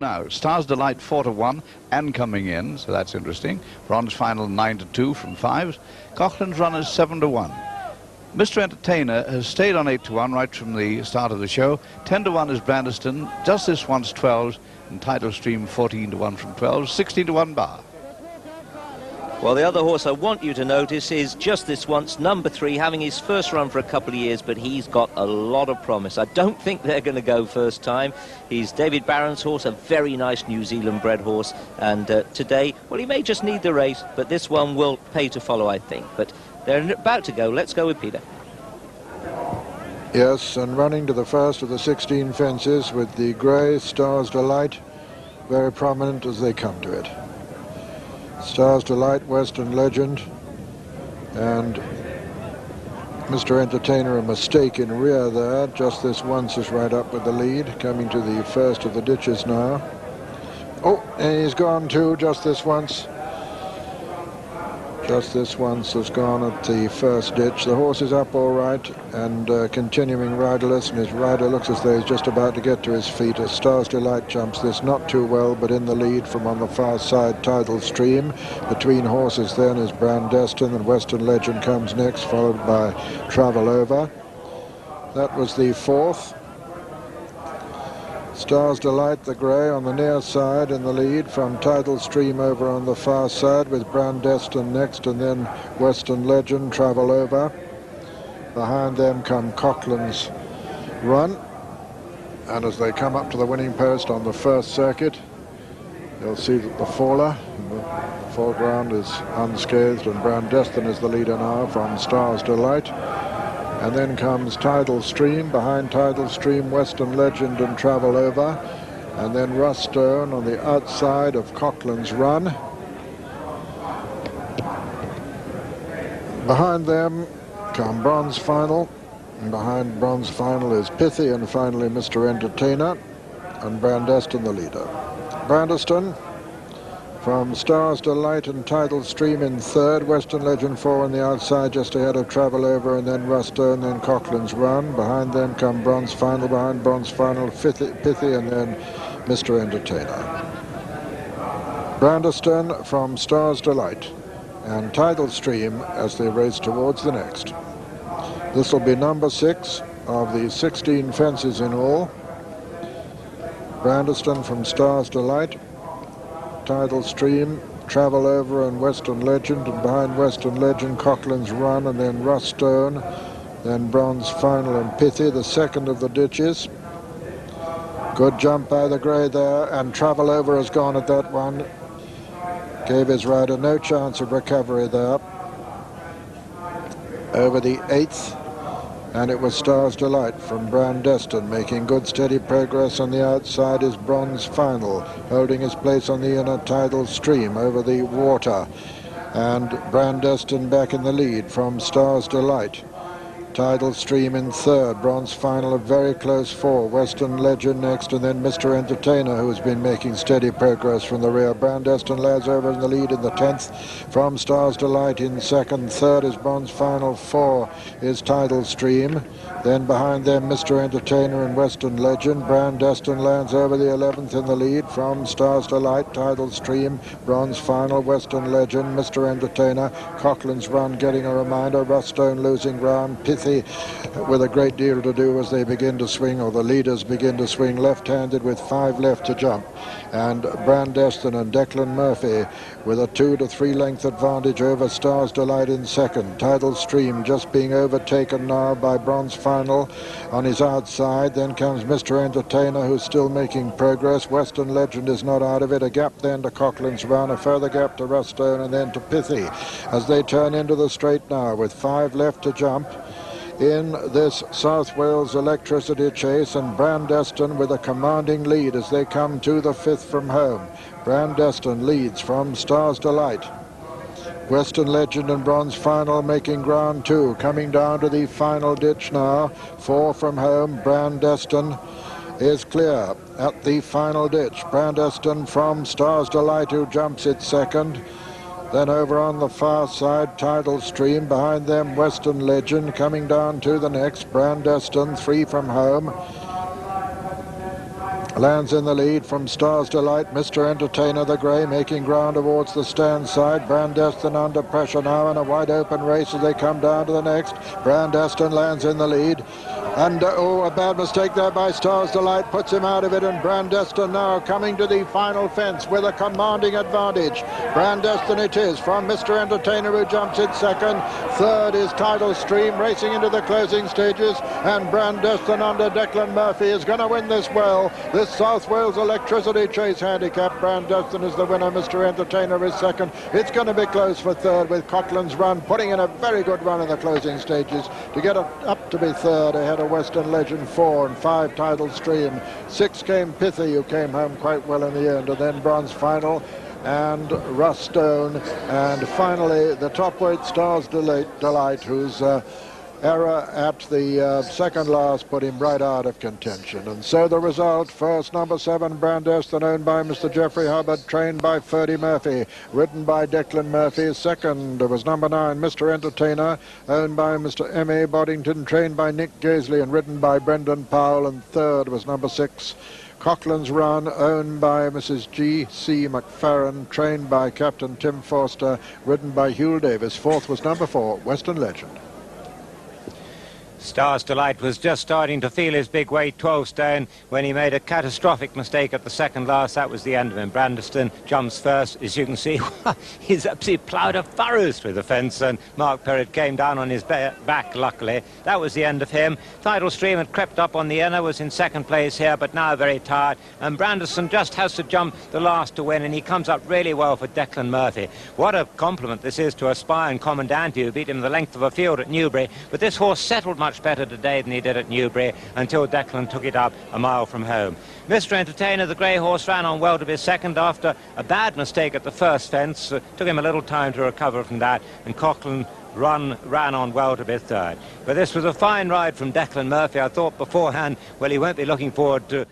Now, Stars Delight 4-1 and coming in, so that's interesting. Bronze Final 9-2 from fives. Coughlin's Run is 7-1. Mr. Entertainer has stayed on 8-1 right from the start of the show. 10-1 is Brandeston, Just This Once 12s, and Tidal Stream 14-1 from 12s, 16-1 bar. Well, the other horse I want you to notice is Just This Once, number 3, having his first run for a couple of years, but he's got a lot of promise. I don't think they're going to go first time. He's David Barron's horse, a very nice New Zealand bred horse, and today, well, he may just need the race, but this one will pay to follow, I think. But they're about to go. Let's go with Peter. Yes, and running to the first of the 16 fences with the grey Stars Delight, very prominent as they come to it. Stars Delight, Western Legend, and Mr. Entertainer a mistake in rear there. Just This Once is right up with the lead, coming to the first of the ditches now. Oh, and he's gone too, Just This Once. Just This Once has gone at the first ditch. The horse is up all right and continuing riderless, and his rider looks as though he's just about to get to his feet as Stars Delight jumps this not too well, but in the lead from on the far side, Tidal Stream. Between horses then is Brandeston, and Western Legend comes next, followed by Travel Over. That was the fourth. Stars Delight, the grey, on the near side in the lead from Tidal Stream over on the far side, with Brandeston next, and then Western Legend, Travel Over. Behind them come Coughlin's Run, and as they come up to the winning post on the first circuit, you'll see that the faller in the foreground is unscathed, and Brandeston is the leader now from Stars Delight. And then comes Tidal Stream, behind Tidal Stream, Western Legend and Travel Over. And then Russ Stone on the outside of Coughlin's Run. Behind them come Bronze Final. And behind Bronze Final is Pithy, and finally Mr. Entertainer. And Brandeston the leader. Brandeston from Stars Delight and Tidal Stream in third, Western Legend 4 on the outside just ahead of Travel Over, and then Rusto, and then Coughlin's Run. Behind them come Bronze Final, behind Bronze Final Pithy, and then Mr. Entertainer. Brandeston from Stars Delight and Tidal Stream as they race towards the next. This will be number 6 of the 16 fences in all. Brandeston from Stars Delight, Tidal Stream, Travel Over, and Western Legend, and behind Western Legend, Coughlin's Run, and then Russ Stone, then Bronze Final and Pithy, the second of the ditches. Good jump by the grey there, and Travel Over has gone at that one. Gave his rider no chance of recovery there. Over the 8th, and it was Stars Delight from Brandeston making good steady progress. On the outside is Bronze Final, holding his place on the inner Tidal Stream over the water, and Brandeston back in the lead from Stars Delight. Tidal Stream in third, Bronze Final a very close 4, Western Legend next, and then Mr. Entertainer, who has been making steady progress from the rear. Brandeston lays over in the lead in the 10th from Stars Delight in second. Third is Bronze Final, 4 is Tidal Stream. Then behind them Mr. Entertainer and Western Legend. Brandeston lands over the 11th in the lead from Stars Delight, Tidal Stream, Bronze Final, Western Legend, Mr. Entertainer, Coughlin's Run getting a reminder, Russ Stone losing ground, Pithy with a great deal to do as they begin to swing, or the leaders begin to swing left-handed with 5 left to jump. And Brandeston and Declan Murphy with a 2 to 3 length advantage over Stars Delight in second. Tidal Stream just being overtaken now by Bronze Final on his outside. Then comes Mr. Entertainer, who's still making progress. Western Legend is not out of it. A gap then to Coughlin's Run, a further gap to Russ Stone, and then to Pithy as they turn into the straight now with 5 left to jump in this South Wales Electricity Chase, and Brandeston with a commanding lead as they come to the 5th from home. Brandeston leads from Stars Delight. Western Legend and Bronze Final making ground too, coming down to the final ditch now. 4 from home. Brandeston is clear at the final ditch. Brandeston from Stars Delight, who jumps it second. Then over on the far side, Tidal Stream. Behind them, Western Legend. Coming down to the next, Brandeston, 3 from home. lands in the lead from Stars Delight. Mr. Entertainer, the grey, making ground towards the stand side. Brandeston under pressure now in a wide open race as they come down to the next. Brandeston lands in the lead. And, a bad mistake there by Stars Delight, puts him out of it, and Brandeston now coming to the final fence with a commanding advantage. Brandeston it is from Mr. Entertainer, who jumps in second. Third is Tidal Stream, racing into the closing stages, and Brandeston under Declan Murphy is going to win this well. This South Wales Electricity Chase handicap. Brandeston is the winner, Mr. Entertainer is second. It's going to be close for third, with Coughlin's Run putting in a very good run in the closing stages to get up to be third ahead of Western Legend 4 and 5 Tidal Stream. 6 came Pithy, who came home quite well in the end, and then Bronze Final and Russ Stone, and finally the top weight Stars Delight, whose error at the second last put him right out of contention. And so the result: first, number 7 Brandeston, owned by Mr. Geoffrey Hubbard, trained by Ferdy Murphy, ridden by Declan Murphy. Second was number 9 Mr. Entertainer, owned by Mr. M.A. Boddington, trained by Nick Gaisley and ridden by Brendan Powell. And third was number 6 Coughlin's Run, owned by Mrs. G.C. McFarren, trained by Captain Tim Forster, ridden by Hugh Davis. Fourth was number 4 Western Legend. Stars Delight was just starting to feel his big weight, 12 stone, when he made a catastrophic mistake at the second last. That was the end of him. Brandeston jumps first. As you can see, he's absolutely ploughed a furrow through the fence, and Mark Perrott came down on his back, luckily. That was the end of him. Tidal Stream had crept up on the inner, was in second place here, but now very tired. And Brandeston just has to jump the last to win, and he comes up really well for Declan Murphy. What a compliment this is to Aspire and Commandante, who beat him the length of a field at Newbury. But this horse settled much better today than he did at Newbury, until Declan took it up a mile from home. Mr. Entertainer, the grey horse, ran on well to be second after a bad mistake at the first fence. Took him a little time to recover from that, and Coughlin's Run ran on well to be third. But this was a fine ride from Declan Murphy. I thought beforehand, well, he won't be looking forward to